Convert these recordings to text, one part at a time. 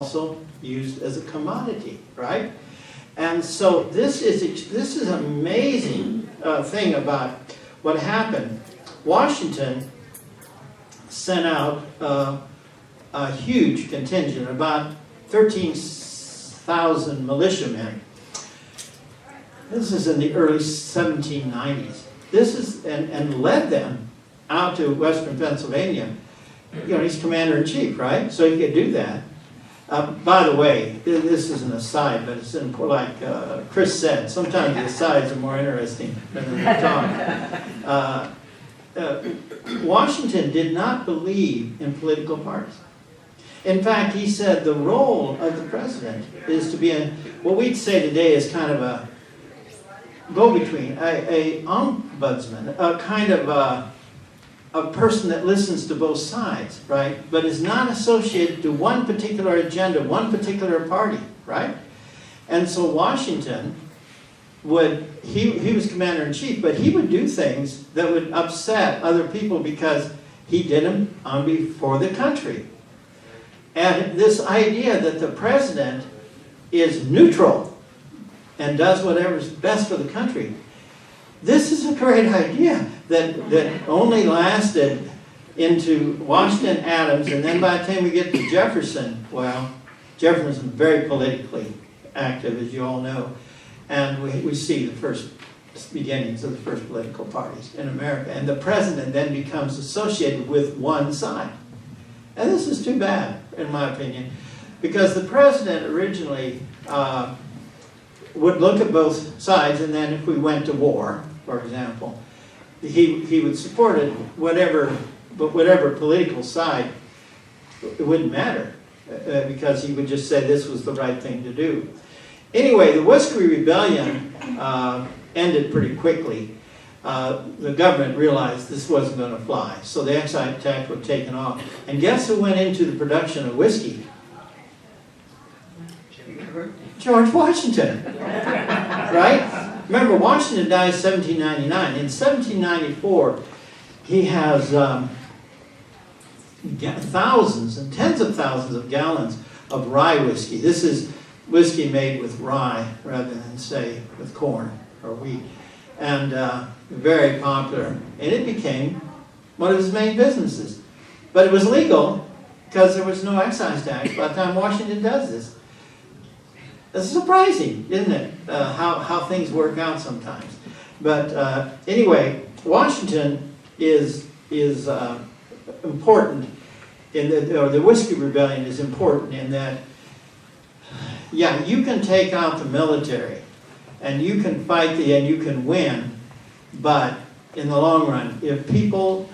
also used as a commodity, right? And so this is an amazing thing about what happened. Washington sent out a huge contingent, about 13,000 militiamen. This is in the early 1790s. This is and led them out to western Pennsylvania. You know, he's commander-in-chief, right? So he could do that. By the way, this is an aside, but it's important. Like Chris said, sometimes the asides are more interesting than the talk. Washington did not believe in political parties. In fact, he said the role of the president is to be what we'd say today is kind of a go-between, a ombudsman, a kind of a person that listens to both sides, right? But is not associated to one particular agenda, one particular party, right? And so Washington he was commander-in-chief, but he would do things that would upset other people because he did them for the country. And this idea that the president is neutral and does whatever's best for the country, this is a great idea that only lasted into Washington, Adams, and then by the time we get to Jefferson, well, Jefferson was very politically active, as you all know, and we see the first beginnings of the first political parties in America, and the president then becomes associated with one side. And this is too bad, in my opinion, because the president originally would look at both sides, and then if we went to war, for example, he would support it, whatever political side, it wouldn't matter, because he would just say this was the right thing to do. Anyway, the Whiskey Rebellion ended pretty quickly. The government realized this wasn't going to fly, so the excise tax was taken off. And guess who went into the production of whiskey? George Washington, right? Remember, Washington died in 1799. In 1794, he has thousands and tens of thousands of gallons of rye whiskey. This is whiskey made with rye rather than, say, with corn or wheat. And very popular. And it became one of his main businesses. But it was legal because there was no excise tax by the time Washington does this. It's surprising, isn't it, how things work out sometimes. But anyway, Washington is important, or the Whiskey Rebellion is important in that, yeah, you can take out the military, and you can fight and you can win, but in the long run, if people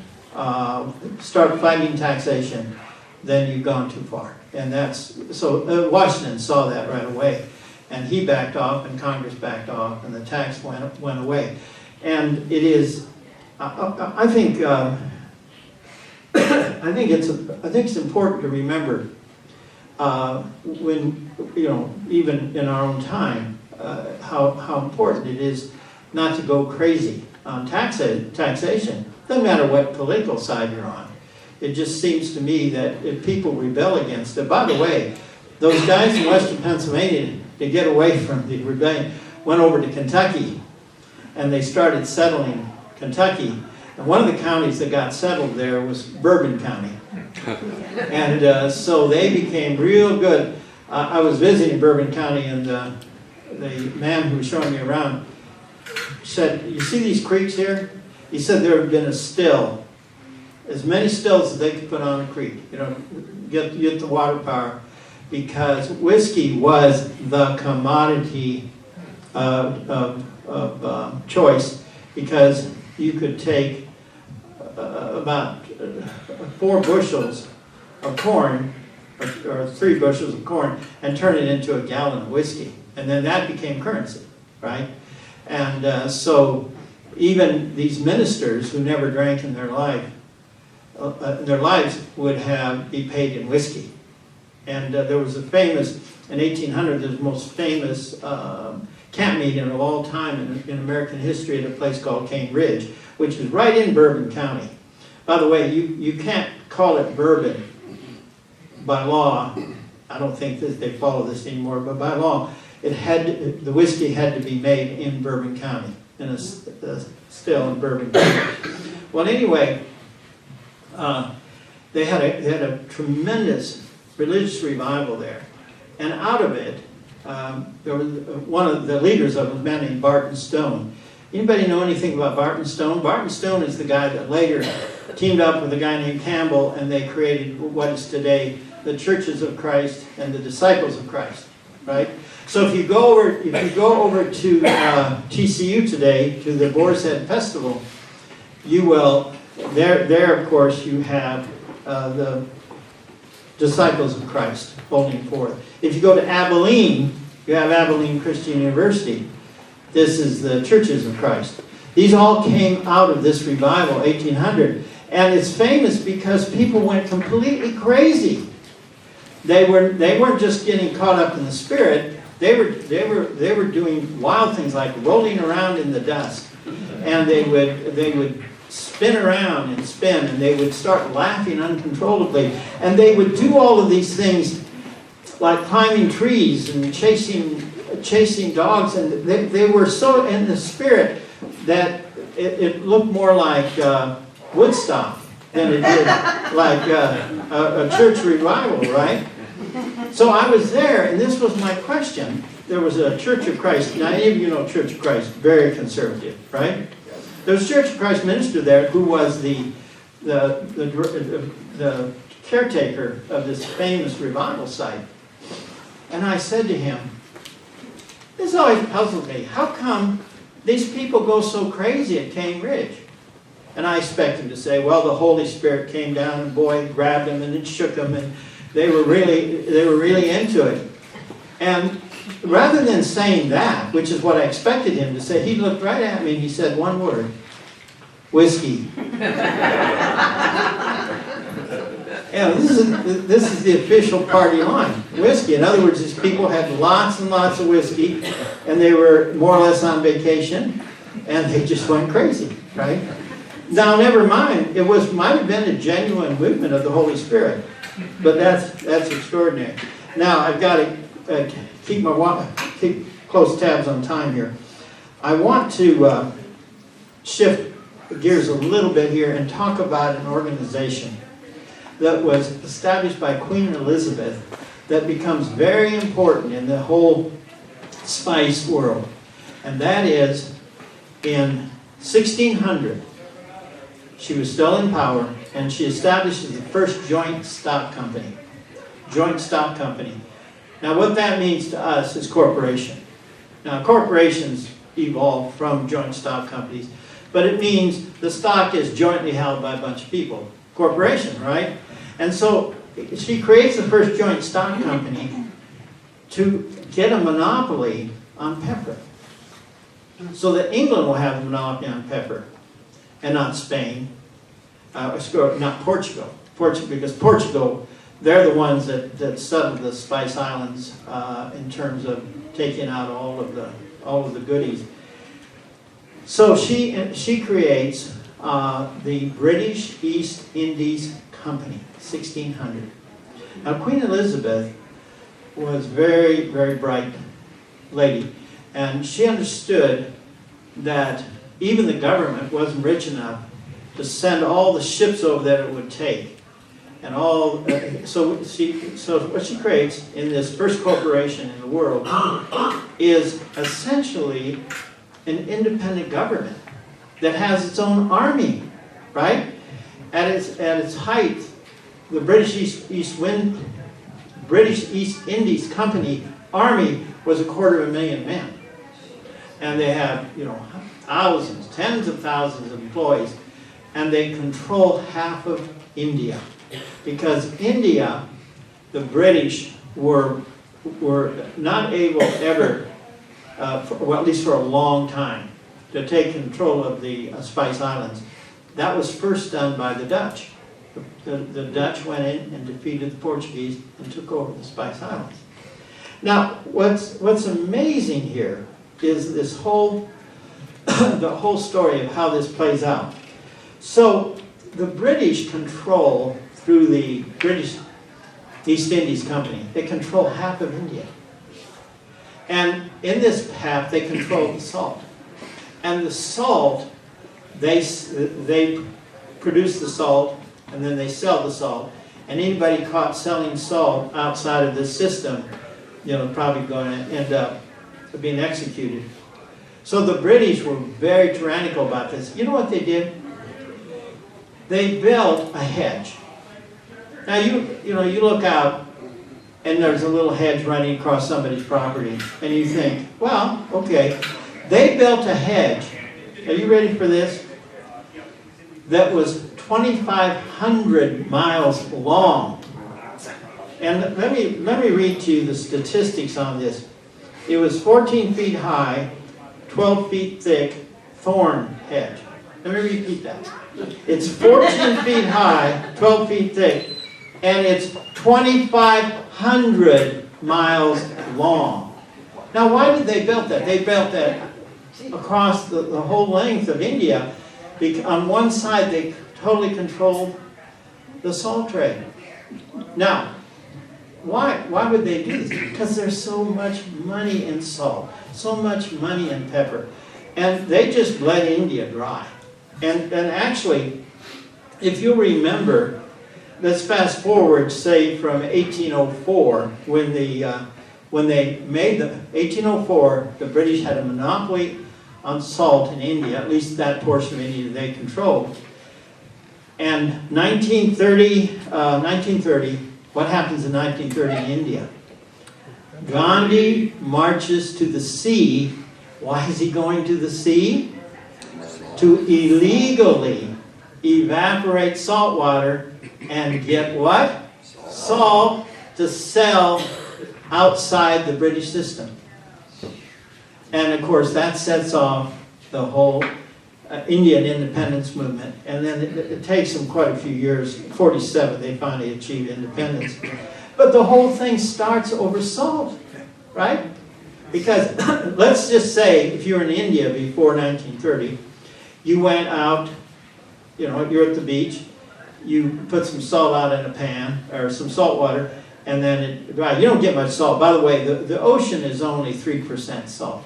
start fighting taxation, then you've gone too far. And so Washington saw that right away, and he backed off, and Congress backed off, and the tax went away. And it is, I think it's important to remember when even in our own time how important it is not to go crazy on taxation. Doesn't matter what political side you're on. It just seems to me that if people rebel against it, by the way, those guys in western Pennsylvania, to get away from the rebellion, went over to Kentucky, and they started settling Kentucky. And one of the counties that got settled there was Bourbon County. And so they became real good. I was visiting Bourbon County, and the man who was showing me around said, "You see these creeks here?" He said there had been a still, as many stills as they could put on a creek, get the water power, because whiskey was the commodity of choice, because you could take about 4 bushels of corn, or 3 bushels of corn, and turn it into a gallon of whiskey. And then that became currency, right? And so even these ministers who never drank in their life, their lives would be paid in whiskey. And there was a famous, in 1800, the most famous camp meeting of all time in American history at a place called Cane Ridge, which is right in Bourbon County. By the way, you can't call it bourbon by law I don't think that they follow this anymore, but by law, the whiskey had to be made in Bourbon County, in a still in Bourbon County. Well, anyway, they had a tremendous religious revival there, and out of it, there was one of the leaders of it, a man named Barton Stone. Anybody know anything about Barton Stone? Barton Stone is the guy that later teamed up with a guy named Campbell, and they created what is today the Churches of Christ and the Disciples of Christ, right? So if you go over to TCU today, to the Boar's Head Festival, you will, there of course you have the Disciples of Christ holding forth. If you go to Abilene, you have Abilene Christian University. This is the Churches of Christ. These all came out of this revival, 1800. And it's famous because people went completely crazy. They weren't just getting caught up in the Spirit. They were doing wild things like rolling around in the dust. And they would spin around and spin, and they would start laughing uncontrollably. And they would do all of these things like climbing trees and chasing dogs, and they were so in the Spirit that it looked more like Woodstock than it did like a church revival, right? So I was there, and this was my question. There was a Church of Christ. Now, any of you know Church of Christ, very conservative, right? There was a Church of Christ minister there who was the caretaker of this famous revival site. And I said to him, this always puzzled me. How come these people go so crazy at Cane Ridge? And I expect him to say, well, the Holy Spirit came down and boy grabbed them and it shook them, and they were really into it. And rather than saying that, which is what I expected him to say, he looked right at me and he said one word: whiskey. Yeah, this is the official party line, whiskey. In other words, these people had lots and lots of whiskey, and they were more or less on vacation, and they just went crazy, right? Now, never mind, it might have been a genuine movement of the Holy Spirit, but that's extraordinary. Now, I've got to keep close tabs on time here. I want to shift gears a little bit here and talk about an organization that was established by Queen Elizabeth that becomes very important in the whole spice world. And that is, in 1600, she was still in power, and she establishes the first joint stock company. Joint stock company. Now what that means to us is corporation. Now corporations evolved from joint stock companies, but it means the stock is jointly held by a bunch of people. Corporation, right? And so she creates the first joint stock company to get a monopoly on pepper, so that England will have a monopoly on pepper, and not Spain, not Portugal. Because Portugal, they're the ones that settled the Spice Islands in terms of taking out all of the goodies. So she creates the British East Indies Company, 1600. Now Queen Elizabeth was very, very bright lady, and she understood that even the government wasn't rich enough to send all the ships over that it would take, and all. So what she creates in this first corporation in the world is essentially an independent government that has its own army, right? At its height, the British East Indies Company army was 250,000 men, and they have thousands, tens of thousands of employees, and they control half of India, because India, the British were not able ever, well, at least for a long time, to take control of the Spice Islands. That was first done by the Dutch. The Dutch went in and defeated the Portuguese and took over the Spice Islands. Now, what's amazing here is this whole the whole story of how this plays out. So the British control, through the British East Indies Company. They control half of India. And in this half, they control the salt. And the salt, they produce the salt, and then they sell the salt. And anybody caught selling salt outside of this system, probably going to end up being executed. So the British were very tyrannical about this. You know what they did? They built a hedge. Now you look out, and there's a little hedge running across somebody's property, and you think, well, okay. They built a hedge. Are you ready for this? That was 2,500 miles long. And let me read to you the statistics on this. It was 14 feet high, 12 feet thick, thorn hedge. Let me repeat that. It's 14 feet high, 12 feet thick, and it's 2,500 miles long. Now, why did they build that? They built that across the whole length of India. On one side, they totally controlled the salt trade. Now, why would they do this? Because there's so much money in salt, so much money in pepper. And they just bled India dry. And actually, if you remember, let's fast forward, say, from 1804, when they made 1804, the British had a monopoly on salt in India, at least that portion of India they controlled. And 1930, what happens in 1930 in India? Gandhi marches to the sea. Why is he going to the sea? To illegally evaporate salt water and get what? Salt to sell outside the British system. And of course that sets off the whole Indian independence movement. And then it takes them quite a few years. 47 they finally achieve independence. But the whole thing starts over salt, right? Because let's just say if you were in India before 1930, you went out, you're at the beach, you put some salt out in a pan, or some salt water, and then it dries. You don't get much salt. By the way, the ocean is only 3% salt.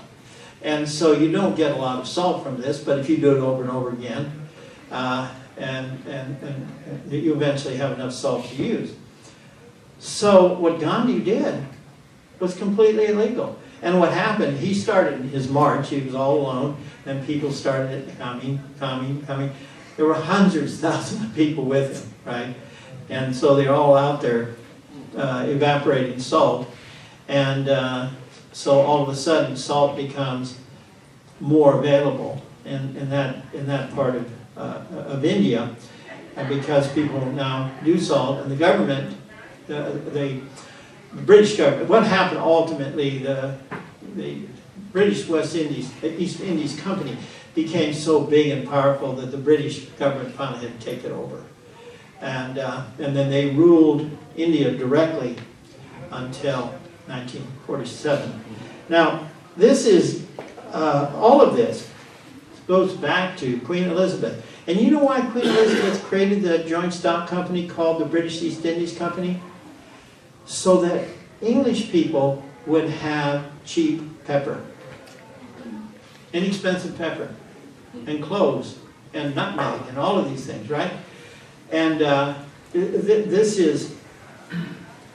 And so you don't get a lot of salt from this, but if you do it over and over again, and you eventually have enough salt to use. So what Gandhi did was completely illegal. And what happened, he started his march, he was all alone, and people started coming. There were hundreds, thousands of people with him, right? And so they're all out there evaporating salt. And so all of a sudden, salt becomes more available in that part of India, because people now do salt, and the government, the British government. What happened ultimately? The British East Indies Company became so big and powerful that the British government finally had to take it over, and then they ruled India directly until 1947. Now, this is all of this goes back to Queen Elizabeth. And you know why Queen Elizabeth created the joint stock company called the British East Indies Company? So that English people would have cheap pepper, inexpensive pepper, and cloves, and nutmeg, and all of these things, right? And this is,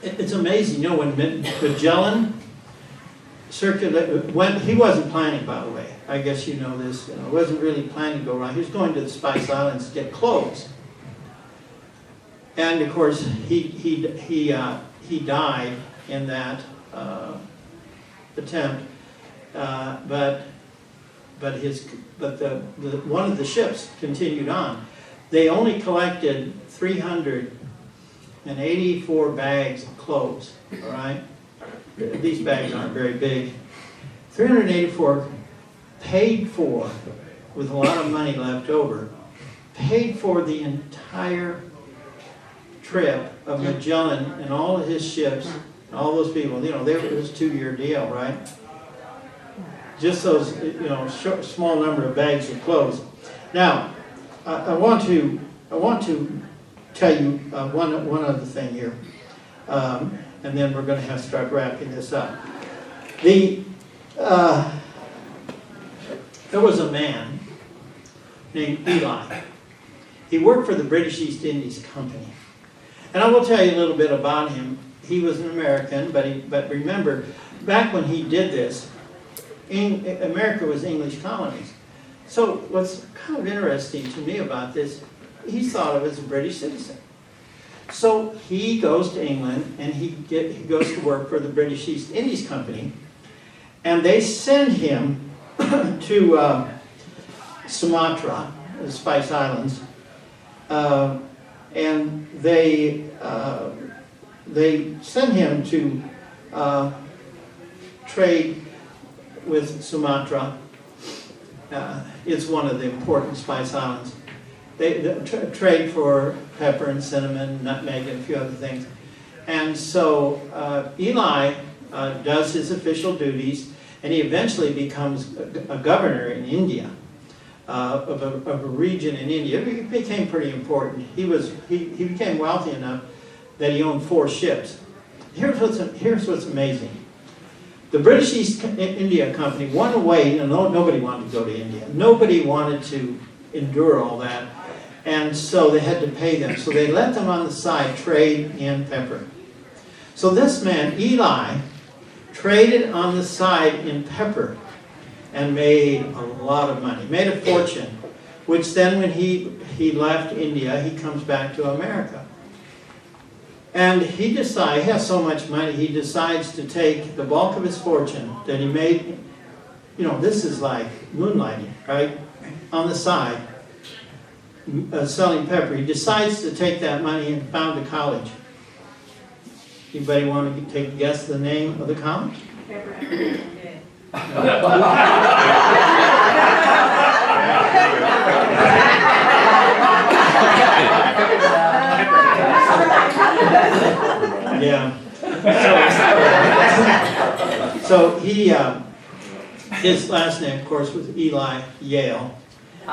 it's amazing. When Magellan circulated, he wasn't planning, by the way. I guess you know this. He wasn't really planning to go around. He was going to the Spice Islands to get cloves. And of course, he died in that attempt, but one of the ships continued on. They only collected 384 bags of cloves. All right, these bags aren't very big. 384 paid for, with a lot of money left over, paid for the entire trip of Magellan and all of his ships, and all those people. It was a 2-year deal, right? Just those, small number of bags of clothes. Now, I want to tell you one other thing here. And then we're going to have to start wrapping this up. There was a man named Eli. He worked for the British East Indies Company. And I will tell you a little bit about him. He was an American, but remember, back when he did this, America was English colonies. So what's kind of interesting to me about this, he's thought of as a British citizen. So he goes to England and he goes to work for the British East Indies Company, and they send him to Sumatra, the Spice Islands, and they send him to trade with Sumatra. It's one of the important Spice Islands. They trade for pepper and cinnamon, nutmeg, and a few other things. And so Eli does his official duties, and he eventually becomes a governor in India, of a region in India. It became pretty important. He became wealthy enough that he owned 4 ships. Here's what's amazing. The British East India Company went away, and nobody wanted to go to India. Nobody wanted to endure all that. And so they had to pay them. So they let them on the side trade in pepper. So this man, Eli, traded on the side in pepper and made a lot of money, made a fortune, which then when he left India, he comes back to America. And he has so much money, he decides to take the bulk of his fortune that he made, this is like moonlighting, right? On the side, selling pepper. He decides to take that money and found a college. Anybody want to take a guess the name of the college? Yeah. So he, his last name, of course, was Eli Yale. So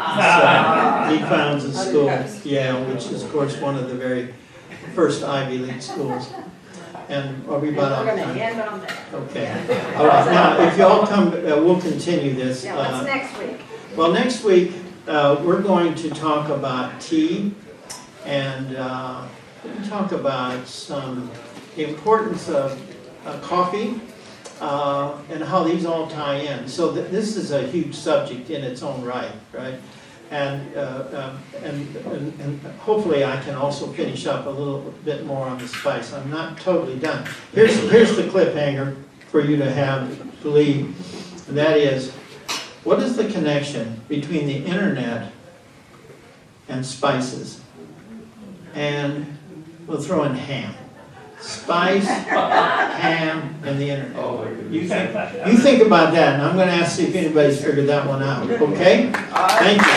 he founds a school, Yale, which is, of course, one of the very first Ivy League schools. And are we about on time? Okay. All right. Now, if you all come, we'll continue this. Yeah, what's next week? Well, next week we're going to talk about tea, and we'll talk about the importance of coffee and how these all tie in. So this is a huge subject in its own right? And hopefully I can also finish up a little bit more on the spice. I'm not totally done. Here's the cliffhanger for you to believe, and that is, what is the connection between the internet and spices? And we'll throw in ham. Spice, ham, and the internet. You think about that, and I'm going to ask see if anybody's figured that one out. Okay? Thank you.